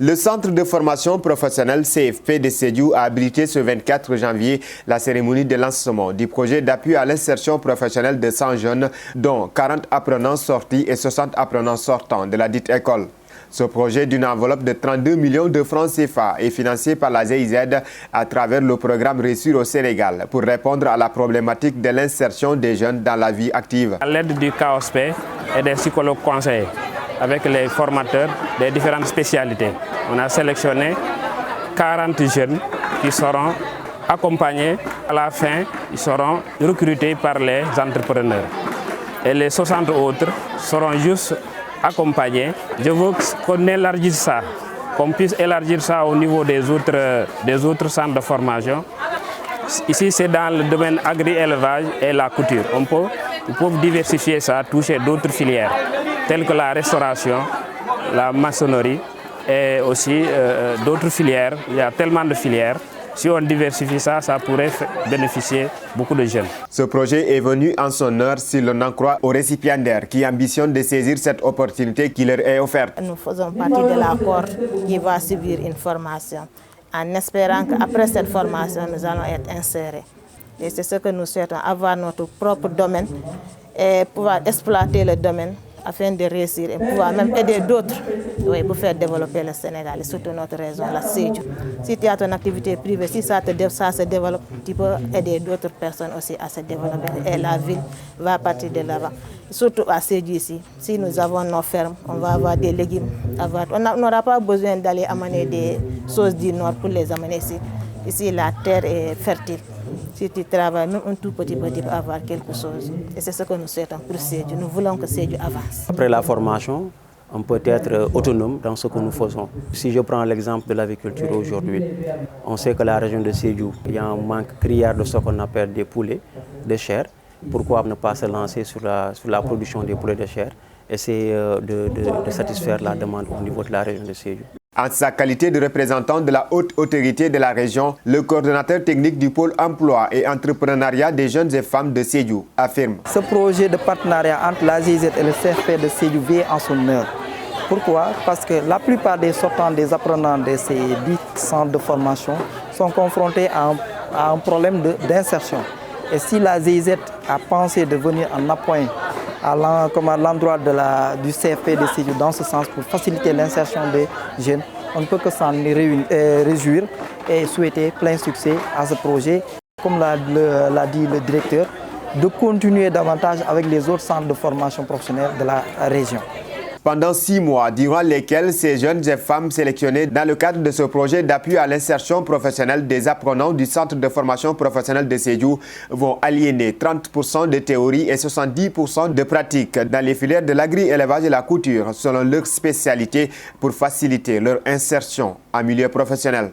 Le centre de formation professionnelle CFP de Sédhiou a abrité ce 24 janvier la cérémonie de lancement du projet d'appui à l'insertion professionnelle de 100 jeunes, dont 40 apprenants sortis et 60 apprenants sortants de la dite école. Ce projet d'une enveloppe de 32 millions de francs CFA est financé par la GIZ à travers le programme Réussir au Sénégal pour répondre à la problématique de l'insertion des jeunes dans la vie active. À l'aide du KOSP et des psychologues conseillers, avec les formateurs des différentes spécialités, on a sélectionné 40 jeunes qui seront accompagnés. À la fin, ils seront recrutés par les entrepreneurs. Et les 60 autres seront juste accompagnés. Je veux qu'on élargisse ça, qu'on puisse élargir ça au niveau des autres centres de formation. Ici, c'est dans le domaine agri-élevage et la couture. Ils peuvent diversifier ça, toucher d'autres filières, telles que la restauration, la maçonnerie et aussi d'autres filières. Il y a tellement de filières. Si on diversifie ça, ça pourrait bénéficier beaucoup de jeunes. Ce projet est venu en son heure si l'on en croit aux récipiendaires qui ambitionnent de saisir cette opportunité qui leur est offerte. Nous faisons partie de la cohorte qui va subir une formation en espérant qu'après cette formation, nous allons être insérés. Et c'est ce que nous souhaitons, avoir notre propre domaine et pouvoir exploiter le domaine afin de réussir et pouvoir même aider d'autres pour faire développer le Sénégal et surtout notre région, la Sédhiou. Si tu as ton activité privée, si ça se développe, tu peux aider d'autres personnes aussi à se développer et la ville va partir de l'avant. Surtout à Sédhiou ici, si nous avons nos fermes, on va avoir des légumes. On n'aura pas besoin d'aller amener des choses du nord pour les amener ici. Ici, la terre est fertile. Si tu travailles, même un tout petit peu, tu peux avoir quelque chose. Et c'est ce que nous souhaitons pour Sédhiou. Nous voulons que Sédhiou avance. Après la formation, on peut être autonome dans ce que nous faisons. Si je prends l'exemple de l'agriculture aujourd'hui, on sait que la région de Sédhiou, il y a un manque criard de ce qu'on appelle des poulets de chair. Pourquoi ne pas se lancer sur la production des poulets de chair, essayer de satisfaire la demande au niveau de la région de Sédhiou. En sa qualité de représentant de la haute autorité de la région, le coordonnateur technique du pôle emploi et entrepreneuriat des jeunes et femmes de Sédhiou affirme. Ce projet de partenariat entre la GIZ et le CFP de Sédhiou vient en son heure. Pourquoi? Parce que la plupart des sortants, des apprenants de ces 10 centres de formation sont confrontés à un problème d'insertion. Et si la GIZ a pensé de venir en appoint à l'endroit du CFP de Sédhiou dans ce sens pour faciliter l'insertion des jeunes, on ne peut que s'en réjouir et souhaiter plein succès à ce projet. Comme l'a dit le directeur, de continuer davantage avec les autres centres de formation professionnelle de la région. Pendant 6 mois, durant lesquels ces jeunes et femmes sélectionnés dans le cadre de ce projet d'appui à l'insertion professionnelle des apprenants du centre de formation professionnelle de Sédhiou vont aliéner 30% de théorie et 70% de pratique dans les filières de l'agri-élevage et la couture selon leur spécialité pour faciliter leur insertion en milieu professionnel.